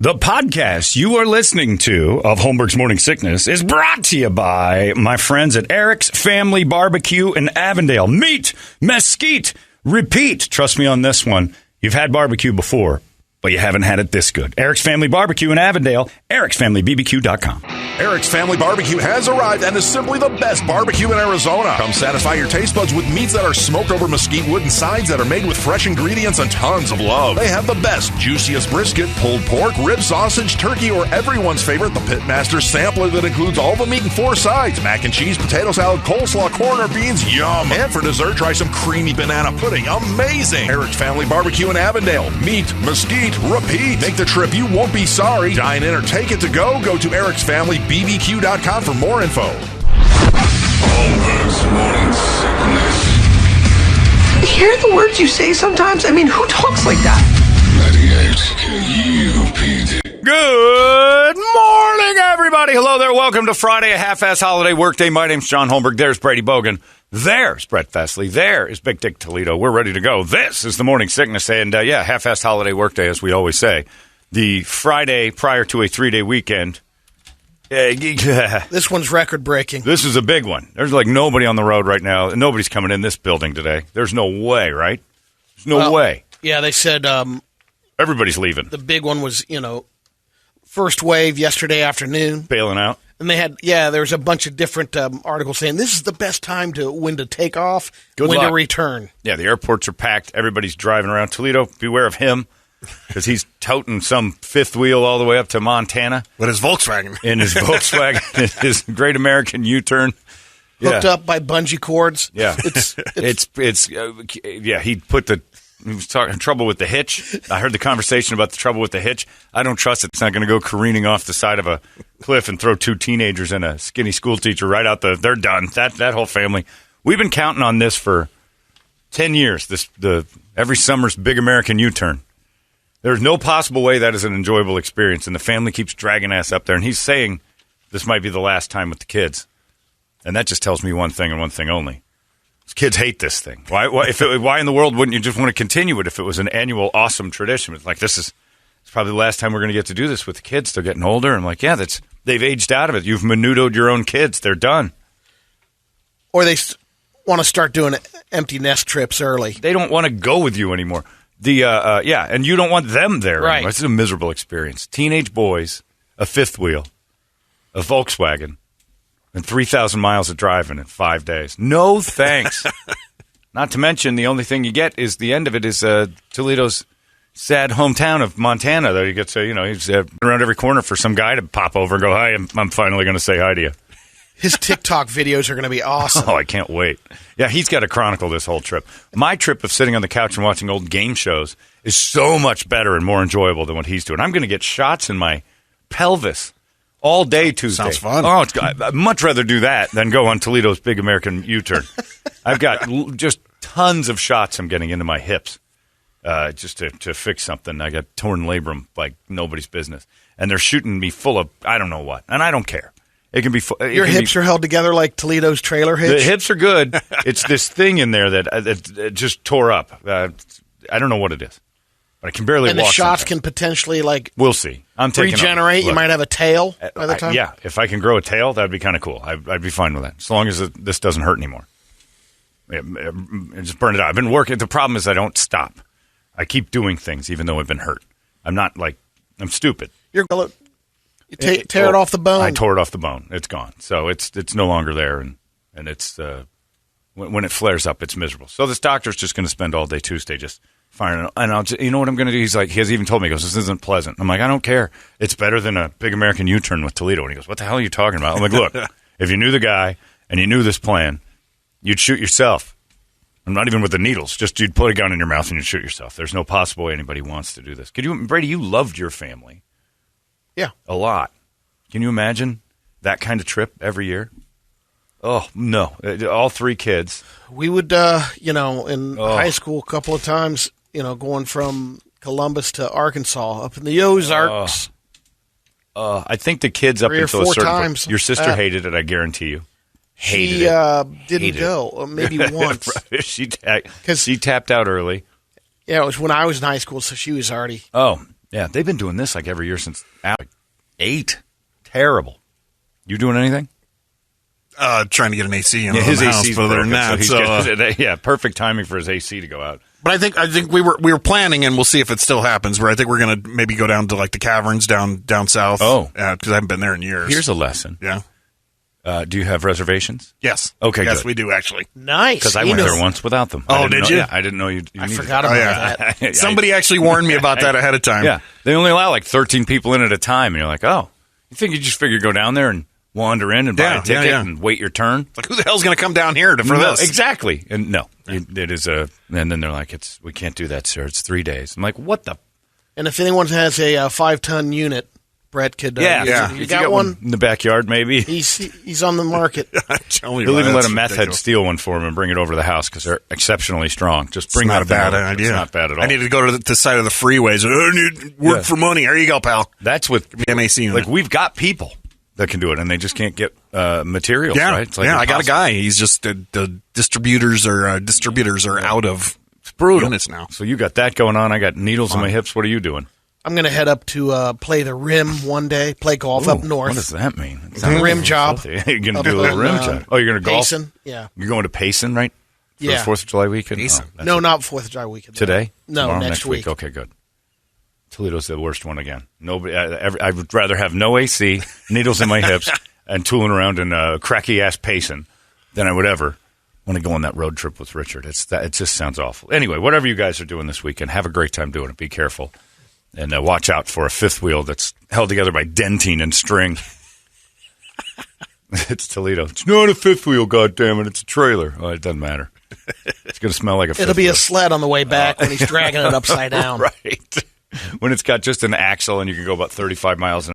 The podcast you are listening to of Holmberg's Morning Sickness is brought to you by my friends at Eric's Family Barbecue in Avondale. Meet, mesquite, repeat. Trust me on this one. You've had barbecue before, but you haven't had it this good. Eric's Family Barbecue in Avondale, ericsfamilybbq.com. Eric's Family Barbecue has arrived and is simply the best barbecue in Arizona. Come satisfy your taste buds with meats that are smoked over mesquite wood and sides that are made with fresh ingredients and tons of love. They have the best, juiciest brisket, pulled pork, rib sausage, turkey, or everyone's favorite, the Pitmaster Sampler that includes all the meat and 4 sides, mac and cheese, potato salad, coleslaw, corn, or beans, yum. And for dessert, try some creamy banana pudding, amazing. Eric's Family Barbecue in Avondale. Meat, mesquite, repeat. Make the trip, you won't be sorry. Dine in or take it to go. Go to ericsfamilybbq.com for more info. Holmberg's Morning Sickness. Hear the words you say sometimes? I mean, who talks like that? 98 KUPD. Good morning, everybody. Hello there. Welcome to Friday, a half-ass holiday workday. My name's John Holmberg. There's Brady Bogan. There's Brett Festley. There is Big Dick Toledo. We're ready to go. This is the Morning Sickness. And, half-ass holiday workday, as we always say. The Friday prior to a 3-day weekend. This one's record-breaking. This is a big one. There's like nobody on the road right now. Nobody's coming in this building today. There's no way, right? There's no way. Yeah, they said everybody's leaving. the big one was, first wave yesterday afternoon. Bailing out. And they had, there was a bunch of different articles saying this is the best time when to take off, Good when luck. to return. Yeah, the airports are packed. Everybody's driving around Toledo. Beware of him because he's toting some fifth wheel all the way up to Montana. With his Volkswagen. In his Volkswagen, his Great American UTurn. Hooked up by bungee cords. Yeah. He was talking trouble with the hitch. I heard the conversation about the trouble with the hitch. I don't trust it. It's not going to go careening off the side of a cliff and throw 2 teenagers and a skinny school teacher right out they're done. That whole family. We've been counting on this for 10 years. Every summer's big American U-turn. There's no possible way that is an enjoyable experience, and the family keeps dragging ass up there. And he's saying this might be the last time with the kids, and that just tells me one thing and one thing only. Kids hate this thing. Why in the world wouldn't you just want to continue it if it was an annual awesome tradition? It's like, it's probably the last time we're going to get to do this with the kids. They're getting older. I'm like, they've aged out of it. You've menudoed your own kids. They're done. Or they want to start doing empty nest trips early. They don't want to go with you anymore. And you don't want them there right. anymore. It's a miserable experience. Teenage boys, a fifth wheel, a Volkswagen, and 3,000 miles of driving in 5 days. No thanks. Not to mention, the only thing you get is the end of it is Toledo's sad hometown of Montana. That he gets he's around every corner for some guy to pop over and go, hi, I'm finally going to say hi to you. His TikTok videos are going to be awesome. Oh, I can't wait. Yeah, he's got to chronicle this whole trip. My trip of sitting on the couch and watching old game shows is so much better and more enjoyable than what he's doing. I'm going to get shots in my pelvis all day Tuesday. Sounds fun. Oh, I'd much rather do that than go on Toledo's big American U-turn. I've got just tons of shots I'm getting into my hips just to fix something. I got torn labrum like nobody's business. And they're shooting me full of I don't know what. And I don't care. It can be. Your hips are held together like Toledo's trailer hitch? The hips are good. It's this thing in there that just tore up. I don't know what it is. But I can barely walk. And the shots sometimes. can potentially, we'll see. I'm taking regenerate. You might have a tail by the time. Yeah, if I can grow a tail, that'd be kind of cool. I'd be fine with that, as long as this doesn't hurt anymore. Just burn it out. I've been working. The problem is I don't stop. I keep doing things even though I've been hurt. I'm not I'm stupid. You tear it off the bone. I tore it off the bone. It's gone. So it's no longer there, and it's when it flares up, it's miserable. So this doctor's just going to spend all day Tuesday just firing it. And you know what I'm going to do? He has even told me, he goes, this isn't pleasant. I'm like, I don't care. It's better than a big American U-turn with Toledo. And he goes, what the hell are you talking about? I'm like, look, if you knew the guy and you knew this plan, you'd shoot yourself. I'm not even with the needles. Just you'd put a gun in your mouth and you'd shoot yourself. There's no possible way anybody wants to do this. Brady, you loved your family. Yeah. A lot. Can you imagine that kind of trip every year? Oh, no. All 3 kids. We would, in high school a couple of times, going from Columbus to Arkansas up in the Ozarks. I think the kids up 3 or until 4 a certain times. point. Your sister hated it, I guarantee you. She didn't go, maybe once. She tapped out early. Yeah, it was when I was in high school, so she was already. Oh, Yeah, they've been doing this like every year since 8. Terrible. You doing anything? Trying to get an AC in his the house, AC's but other than broken, that, yeah, perfect timing for his AC to go out. But I think we were planning, and we'll see if it still happens. Where I think we're gonna maybe go down to like the caverns down south. Oh, because I haven't been there in years. Here's a lesson. Yeah. Do you have reservations? Yes. Okay. Yes, good. we do actually. Nice. Because I went there once without them. Oh, did you? Yeah, I didn't know you. I forgot about that. Somebody actually warned me about that ahead of time. Yeah, they only allow like 13 people in at a time, and you're like, oh, you think you just figure go down there and wander in and buy a ticket and wait your turn? It's like, who the hell's going to come down here for this? Exactly. And no, it is a. And then they're like, we can't do that, sir. It's 3 days. I'm like, what the? And if anyone has a 5-ton unit, Brett could. You got one in the backyard, maybe. He's on the market. He'll even let a meth head steal one for him and bring it over to the house because they're exceptionally strong. Just bring that. Not a bad over. idea. It's not bad at all. I need to go to the side of the freeways. I need work for money. Here you go, pal. That's with MAC unit. Like we've got people that can do it, and they just can't get materials. Yeah, right? It's like I got a guy. He's just the distributors are out of brutal units now. So you got that going on. I got needles in my hips. What are you doing? I'm going to head up to play the rim one day, play golf up north. What does that mean? Rim job. You're going to do a little rim job. Oh, you're going to golf? Payson, yeah. You're going to Payson, right? For the 4th of July weekend? No, not 4th of July weekend. Today? No, tomorrow, next week. Okay, good. Toledo's the worst one again. Nobody. I would rather have no AC, needles in my hips, and tooling around in a cracky-ass Payson than I would ever want to go on that road trip with Richard. It just sounds awful. Anyway, whatever you guys are doing this weekend, have a great time doing it. Be careful. And watch out for a fifth wheel that's held together by dentine and string. It's Toledo. It's not a fifth wheel, goddammit. It's a trailer. Oh, it doesn't matter. It's going to smell like a fifth It'll be wheel. a sled on the way back when he's dragging it upside down. Right. When it's got just an axle and you can go about 35 miles an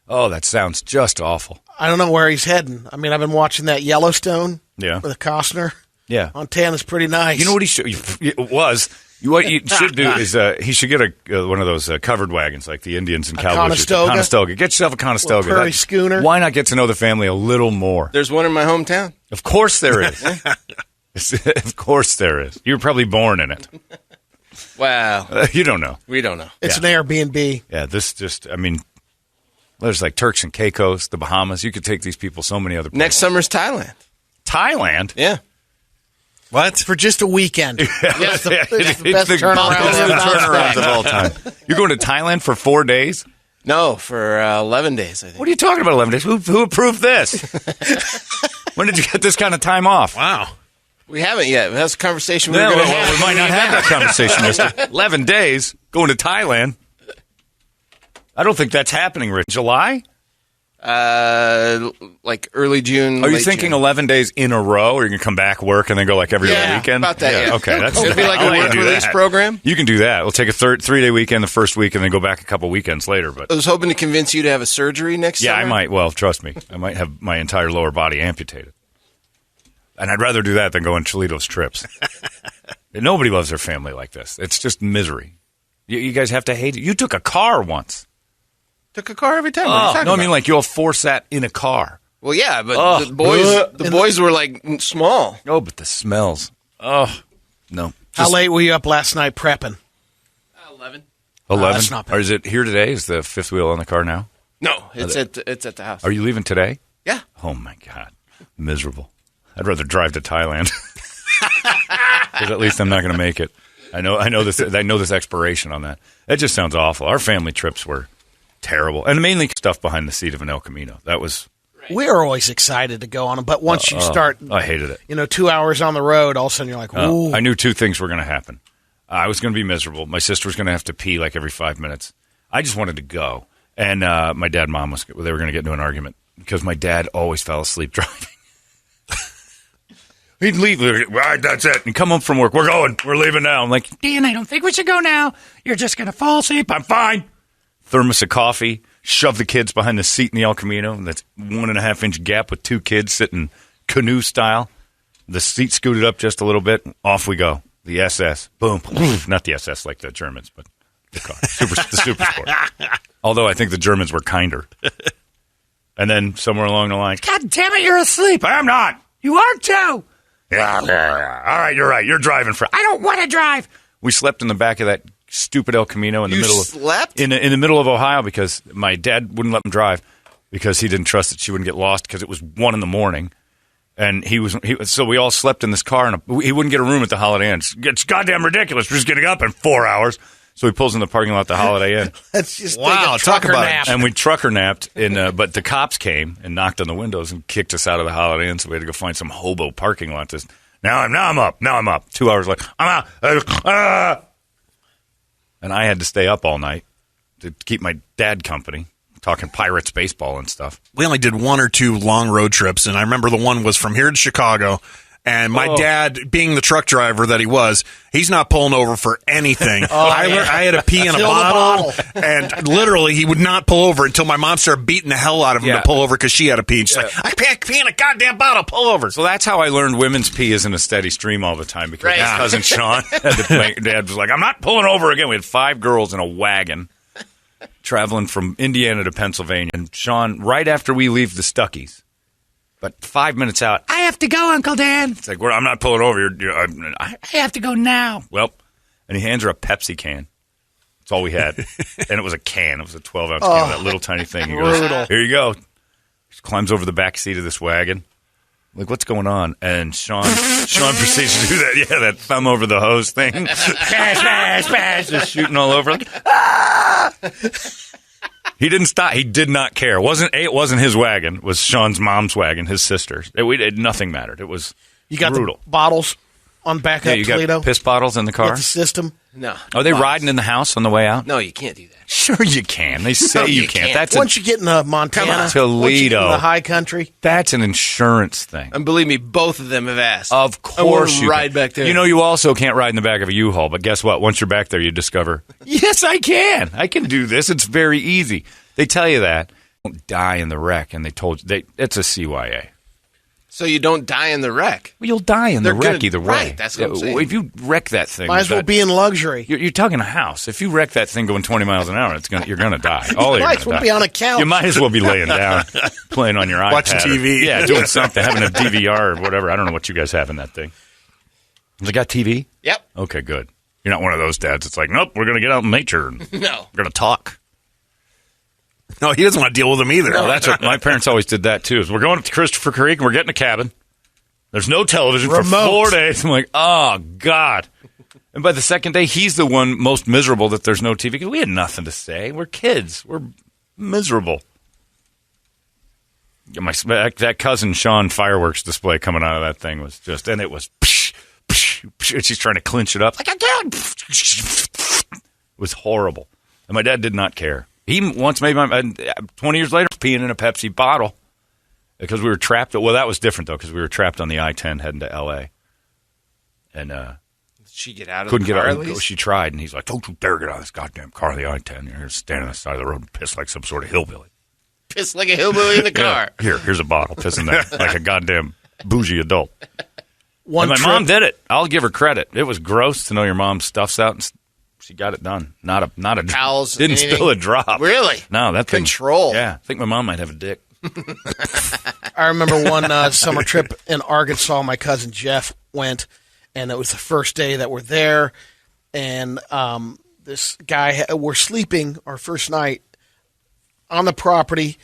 hour. Oh, that sounds just awful. I don't know where he's heading. I mean, I've been watching that Yellowstone with Costner. Yeah. Montana's pretty nice. You know what he should? It was. What you should do is he should get one of those covered wagons like the Indians and cowboys. Conestoga. Get yourself a Conestoga. Prairie schooner. Why not get to know the family a little more? There's one in my hometown. Of course there is. Of course there is. You were probably born in it. Wow. You don't know. We don't know. It's an Airbnb. Yeah, there's like Turks and Caicos, the Bahamas. You could take these people so many other places. Next summer's Thailand. Thailand? Yeah. What? For just a weekend. It's the best turnarounds of all time. You're going to Thailand for 4 days? No, for 11 days, I think. What are you talking about, 11 days? Who approved this? When did you get this kind of time off? Wow. We haven't yet. That's a conversation we're going to have. We might not have that conversation, mister. 11 days going to Thailand. I don't think that's happening, Rich. July? Like early June. Are you late thinking June. 11 days in a row, or you're going to come back, work, and then go like every other weekend? About that, yeah. Okay, It'll be like a work release program. You can do that. We'll take a 3-day weekend the first week, and then go back a couple weekends later. But I was hoping to convince you to have a surgery next summer. I might. Well, trust me, I might have my entire lower body amputated. And I'd rather do that than go on Toledo's trips. Nobody loves their family like this. It's just misery. You guys have to hate it. You took a car once. Took a car every time. I mean like you all four sat in a car. Well, yeah, but the boys were like small. Oh, but the smells. Oh, no. How late were you up last night prepping? 11. 11? That's not bad. Or is it here today? Is the fifth wheel on the car now? No, it's at the house. Are you leaving today? Yeah. Oh, my God. Miserable. I'd rather drive to Thailand. Because at least I'm not going to make it. I know this expiration on that. That just sounds awful. Our family trips were terrible. And mainly stuff behind the seat of an El Camino. That was... We are always excited to go on them, but once you start... I hated it. 2 hours on the road, all of a sudden you're like, ooh. I knew two things were going to happen. I was going to be miserable. My sister was going to have to pee like every 5 minutes. I just wanted to go. And my dad and mom, they were going to get into an argument because my dad always fell asleep driving. He'd leave. Right, that's it. And come home from work. We're going. We're leaving now. I'm like, Dan, I don't think we should go now. You're just going to fall asleep. I'm fine. Thermos of coffee. Shove the kids behind the seat in the El Camino. That's 1.5-inch gap with two kids sitting canoe style. The seat scooted up just a little bit. Off we go. The SS. Boom. Not the SS like the Germans, but the car. The Super Sport. Although I think the Germans were kinder. And then somewhere along the line, God damn it, you're asleep. I'm not. You are too. Yeah. All right, you're right. You're driving for. I don't want to drive. We slept in the back of that stupid El Camino in the middle of slept? in the middle of Ohio because my dad wouldn't let him drive because he didn't trust that she wouldn't get lost because it was 1 a.m. And so we all slept in this car, and he wouldn't get a room at the Holiday Inn. It's goddamn ridiculous. We're just getting up in 4 hours. So he pulls in the parking lot at the Holiday Inn. Let's just Wow, take a trucker talk about nap. And we trucker napped, but the cops came and knocked on the windows and kicked us out of the Holiday Inn, so we had to go find some hobo parking lot. Now I'm up. 2 hours later, I'm out. And I had to stay up all night to keep my dad company, talking Pirates baseball and stuff. We only did 1 or 2 long road trips, and I remember the one was from here to Chicago. And my dad, being the truck driver that he was, he's not pulling over for anything. I had to pee in a bottle, and literally he would not pull over until my mom started beating the hell out of him to pull over because she had to pee. And she's like, I can't pee in a goddamn bottle, pull over. So that's how I learned women's pee isn't a steady stream all the time because Right. my cousin Sean, my dad was like, I'm not pulling over again. We had 5 girls in a wagon traveling from Indiana to Pennsylvania. And Sean, right after we leave the Stuckies, but 5 minutes out, I have to go, Uncle Dan. It's like, I'm not pulling over. I have to go now. Well, and he hands her a Pepsi can. That's all we had. And it was a can. It was a 12-ounce can, that little tiny thing. He goes, here you go. He climbs over the back seat of this wagon. Like, what's going on? And Sean proceeds to do that, that thumb over the hose thing. Smash, just shooting all over. Like, ah! He didn't stop. He did not care. It wasn't his wagon. It was Sean's mom's wagon, his sister's. Nothing mattered. It was You got brutal. the bottles on back up You Toledo? got piss bottles in the car? With the system? No. Are they riding in the house on the way out? No, you can't do that. Sure you can. They say No, you you can't. can't. That's Once you get in Montana, once you get Toledo. in the high country. That's an insurance thing. And believe me, both of them have asked. Of I wanna course you ride can. back there. You know, you also can't ride in the back of a U-Haul, but guess what? Once you're back there, you discover, yes, I can. I can do this. It's very easy. They tell you that. Don't die in the wreck, and they told you it's a CYA. So you don't die in the wreck. Well, you'll die in the wreck either way. Right, that's what I'm saying. If you wreck that thing, Might as well be in luxury. You're talking a house. If you wreck that thing going 20 miles an hour, you're going to die. All You might as well be on a couch. You might as well be laying down, playing on your iPad. Watching TV. Yeah, doing something, having a DVR or whatever. I don't know what you guys have in that thing. Has it got TV? Yep. Okay, good. You're not one of those dads. It's like, nope, we're going to get out in nature. And No. we're going to talk. No, he doesn't want to deal with them either. No, that's what my parents always did that too. Is we're going up to Christopher Creek and we're getting a cabin. There's no television for Remote. 4 days. I'm like, oh God. And by the second day, he's the one most miserable that there's no TV because we had nothing to say. We're kids. We're miserable. That cousin Sean fireworks display coming out of that thing was just, and it was, psh, psh, psh, and she's trying to clinch it up like I can't. It was horrible, and my dad did not care. He once made 20 years later peeing in a Pepsi bottle because we were trapped. Well, that was different though because we were trapped on the I-10 heading to L.A. And Did she get out of couldn't the get car out. at least? She tried, and he's like, "Don't you dare get out of this goddamn car on the I-10. You're standing on the side of the road and piss like some sort of hillbilly." Pissed like a hillbilly in the car. Yeah. Here's a bottle. Pissing that like a goddamn bougie adult. One And my trip, mom did it. I'll give her credit. It was gross to know your mom stuffs out, and she got it done. Not a Towels, didn't anything? spill a drop. Really? No, that thing. Control. Yeah, I think my mom might have a dick. I remember one summer trip in Arkansas. My cousin Jeff went, and it was the first day that we're there. And this guy, we're sleeping our first night on the property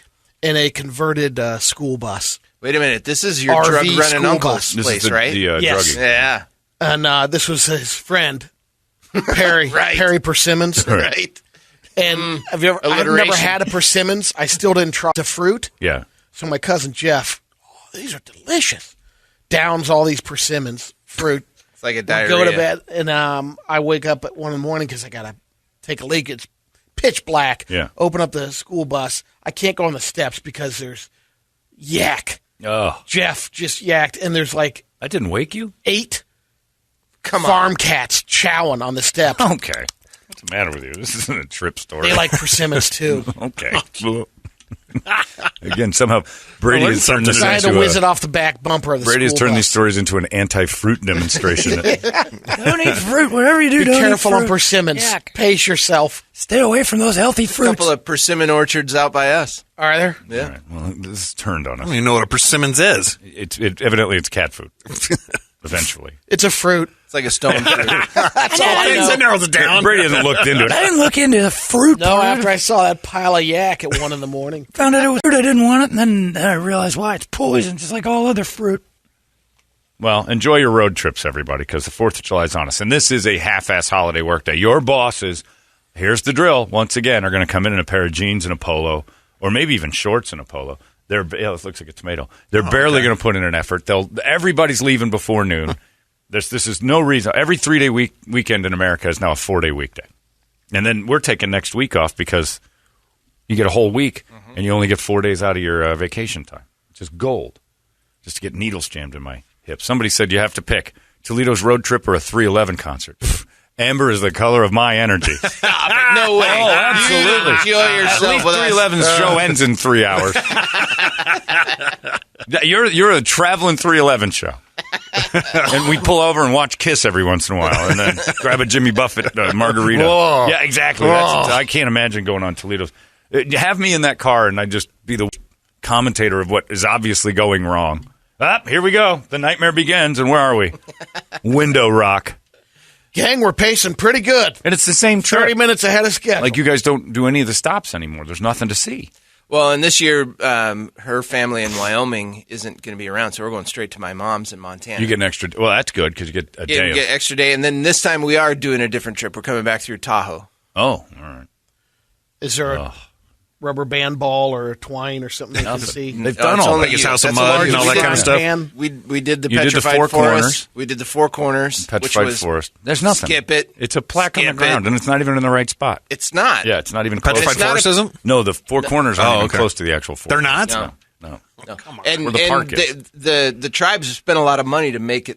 in a converted school bus. Wait a minute. This is your RV drug running school uncle's bus. This place, is the, right? The, Yes. druggie. Yeah. And this was his friend, Perry, Right. Perry Persimmons. Right. And have you ever? I've never Alliteration. had a persimmons. I still didn't try the fruit. Yeah. So my cousin Jeff, these are delicious. Downs all these persimmons fruit. It's like a We diarrhea. go to bed, and I wake up at 1 a.m. because I gotta take a leak. It's pitch black. Yeah. Open up the school bus. I can't go on the steps because there's yak. Oh, Jeff just yacked, and there's like that didn't wake you? 8 Come farm cats chowing on the steps. Okay. What's the matter with you? This isn't a trip story. They like persimmons too. Okay. Again, somehow Brady has turned this So I had to into whiz it off the back bumper of the Brady has school turned bus. these stories into an anti-fruit demonstration. Don't eat fruit. Whatever you do, Be don't careful eat on fruit. persimmons. Yuck. Pace yourself. Stay away from those healthy A fruits. couple of persimmon orchards out by us. Are there? Yeah. All right, well, this is turned on I us. don't even know what a persimmons is. Evidently it's cat food. eventually. It's a fruit. It's like a stone fruit. That's all I know. That narrows it down. Brady hasn't looked into it. I didn't look into the fruit No, part. after I saw that pile of yak at 1 a.m. Found out it was fruit. I didn't want it, and then I realized why. It's poison, just like all other fruit. Well, enjoy your road trips, everybody, because the 4th of July is on us. And this is a half-ass holiday workday. Your bosses, here's the drill, once again, are going to come in a pair of jeans and a polo, or maybe even shorts and a polo. It looks like a tomato. They're barely going to put in an effort. Everybody's leaving before noon. This is no reason. Every 3-day weekend in America is now a 4-day weekday. And then we're taking next week off because you get a whole week, and you only get 4 days out of your vacation time. It's just gold. Just to get needles jammed in my hips. Somebody said you have to pick Toledo's road trip or a 311 concert. Amber is the color of my energy. No way. Oh, absolutely. Enjoy yourself with us. 311's show ends in 3 hours. You're a traveling 311 show. And we pull over and watch Kiss every once in a while and then grab a Jimmy Buffett margarita. Whoa. Yeah, exactly. I can't imagine going on Toledo's. Have me in that car and I'd just be the commentator of what is obviously going wrong. Here we go. The nightmare begins. And where are we? Window Rock. Gang, we're pacing pretty good. And it's the same trip. 30 minutes ahead of schedule. Like you guys don't do any of the stops anymore. There's nothing to see. Well, and this year, her family in Wyoming isn't going to be around, so we're going straight to my mom's in Montana. You get an extra. Well, that's good because you get a day. You get extra day, and then this time we are doing a different trip. We're coming back through Tahoe. Oh, all right. Is there a rubber band ball or a twine or something they can see? They've done all that. His house of That's mud the and all that largest kind of stuff. pan. We did the You did the petrified Four forest. Corners. We did the Four Corners, Petrified which was Forest. There's nothing. Skip it. It's a plaque on the Skip ground, it. and it's not even in the right spot. It's not. Yeah, it's not even close. Petrified It's not Forest a- isn't? No, the Four Corners aren't even close to the actual Four. They're not? No. No. And where the park is. The tribes have spent a lot of money to make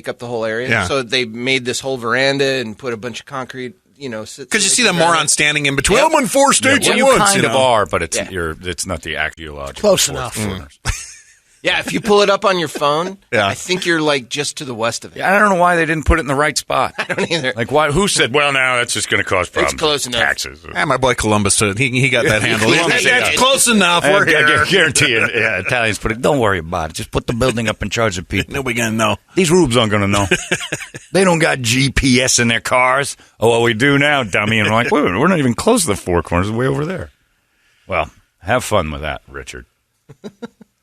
up the whole area. Yeah. So they made this whole veranda and put a bunch of concrete. Because Because you see the morons standing in between. Yep. I'm in 4 states Well, at you once. kind of know. are, but it's Yeah. it's not the archaeological. Close Four enough. Corners. Yeah, if you pull it up on your phone, Yeah. I think you're like just to the west of it. Yeah, I don't know why they didn't put it in the right spot. I don't either. Like, why? Who said? Well, now that's just going to cause problems. close enough. Taxes. My boy Columbus, he got that handled. Columbus, That's yeah. close enough. We're here. I guarantee you, Italians put it. Don't worry about it. Just put the building up in charge of people. Nobody gonna know. These rubes aren't going to know. They don't got GPS in their cars. Oh, well, we do now, dummy. And we're like, wait, we're not even close to the Four Corners. We're way over there. Well, have fun with that, Richard.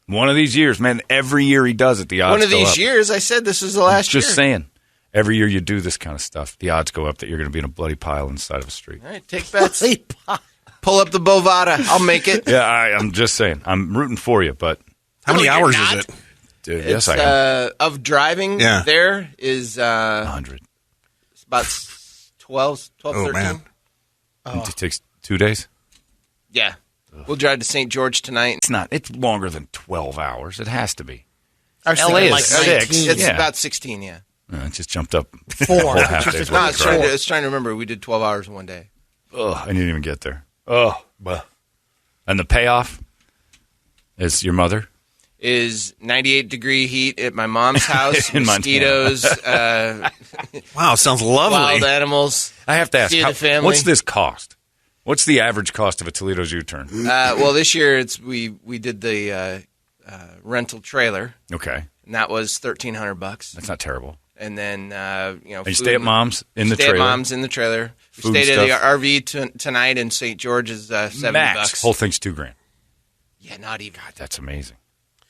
One of these years, man, every year he does it, the odds One of go these up. years, I said this is the last year. Just saying. Every year you do this kind of stuff, the odds go up that you're going to be in a bloody pile inside of a street. All right, take bets. Pull up the Bovada. I'll make it. Yeah, I'm just saying. I'm rooting for you, but How many you're hours not. is it? dude, yes, It's, I am. of driving Yeah. there is 100. it's about 12, Oh, 13. man. It takes 2 days. Yeah. We'll drive to St. George tonight. It's not. It's longer than 12 hours. It has to be. I was LA thinking is like 6. 19. It's Yeah. about 16, yeah. It just jumped up 4. a whole half It's day's just No, worth it's of trying, drive. to, it's trying to remember we did 12 hours in one day. Ugh, I didn't even get there. Oh, and the payoff is your mother. Is 98-degree heat at my mom's house, In Montana. mosquitoes, Wow, sounds lovely. wild animals. I have to ask, See the family. what's this cost? What's the average cost of a Toledo's U-turn? Well, this year we did the rental trailer, Okay, and that was $1,300. that's not terrible. And then And you food- stay at mom's in the stay trailer. at mom's in the trailer. We Food stayed at stuff. the RV tonight in St. George's. $70. Max. Whole thing's $2,000. Yeah, not even. That's amazing.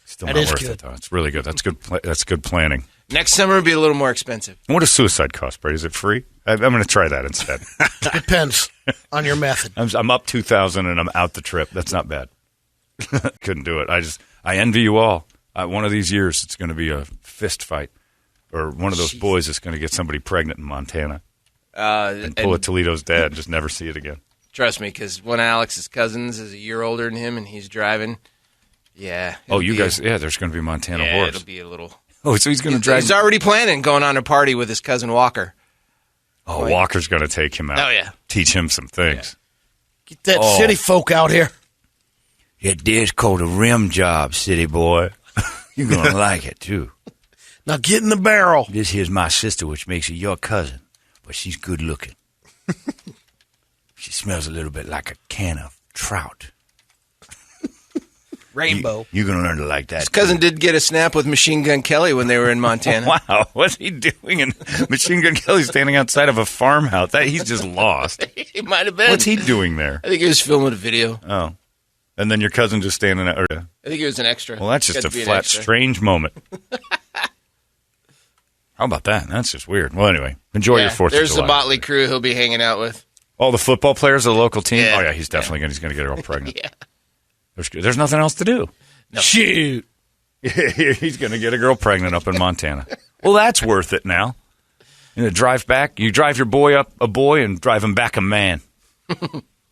Still That not is worth good. it though. It's really good. That's good. That's good planning. Next summer will be a little more expensive. And what does suicide cost, Brady? Is it free? I'm going to try that instead. Depends on your method. I'm up 2,000 and I'm out the trip. That's not bad. Couldn't do it. I envy you all. One of these years, it's going to be a fist fight, or one of those boys is going to get somebody pregnant in Montana and pull a Toledo's dad and just never see it again. Trust me, because one of Alex's cousins is a year older than him, and he's driving. Yeah. Oh, it'll you be guys, there's going to be Montana yeah, horse. it'll be a little. Oh, so he's going to drag. He's already planning going on a party with his cousin Walker. Oh, Walker's going to take him out. Oh, yeah. Teach him some things. Get that city folk out here. Yeah, this called a rim job, city boy. You're going to like it, too. Now get in the barrel. This here's my sister, which makes her your cousin, but she's good looking. She smells a little bit like a can of trout. Rainbow. You're going to learn to like that. His cousin did get a snap with Machine Gun Kelly when they were in Montana. Wow, what's he doing? And Machine Gun Kelly's standing outside of a farmhouse. He's just lost. He might have been. What's he doing there? I think he was filming a video. Oh. And then your cousin just standing there. I think he was an extra. Well, that's just a flat, strange moment. How about that? That's just weird. Well, anyway, enjoy your 4th of July. There's the Motley crew he'll be hanging out with. All the football players of the local team? Yeah. Oh, yeah, he's definitely going to get her all pregnant. Yeah. There's nothing else to do. No. Shoot. He's going to get a girl pregnant up in Montana. Well, that's worth it now. You drive back. You drive your boy up a boy and drive him back a man.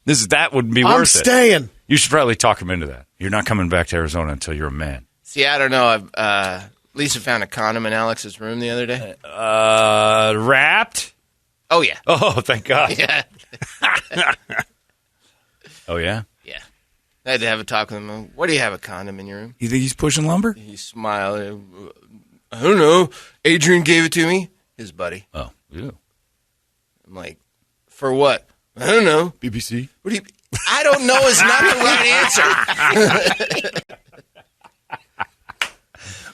That would be worth it. I'm staying. You should probably talk him into that. You're not coming back to Arizona until you're a man. See, I don't know. Lisa found a condom in Alex's room the other day. Wrapped? Oh, yeah. Oh, thank God. Yeah. Oh, yeah? Yeah. I had to have a talk with him. Why do you have a condom in your room? You think he's pushing lumber? He smiled. I don't know. Adrian gave it to me. His buddy. Oh, yeah. I'm like, for what? I don't know. BBC? What do you... I don't know is not the right answer.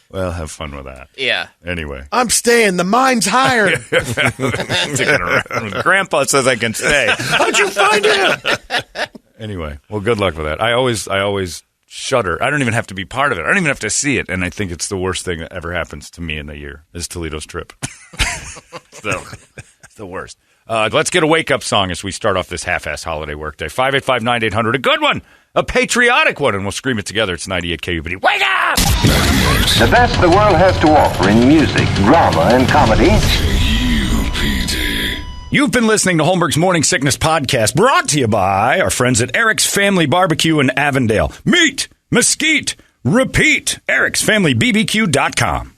Well, have fun with that. Yeah. Anyway. I'm staying. The mine's hired. Grandpa says I can stay. How'd you find him? Anyway, well, good luck with that. I always shudder. I don't even have to be part of it. I don't even have to see it. And I think it's the worst thing that ever happens to me in a year is Toledo's trip. It's the worst. Let's get a wake-up song as we start off this half-ass holiday workday. 585-9800, a good one, a patriotic one, and we'll scream it together. It's 98 KUPD. Wake up! The best the world has to offer in music, drama, and comedy. KUPD. You've been listening to Holmberg's Morning Sickness Podcast, brought to you by our friends at Eric's Family Barbecue in Avondale. Meet, mesquite, repeat. Eric'sFamilyBBQ.com.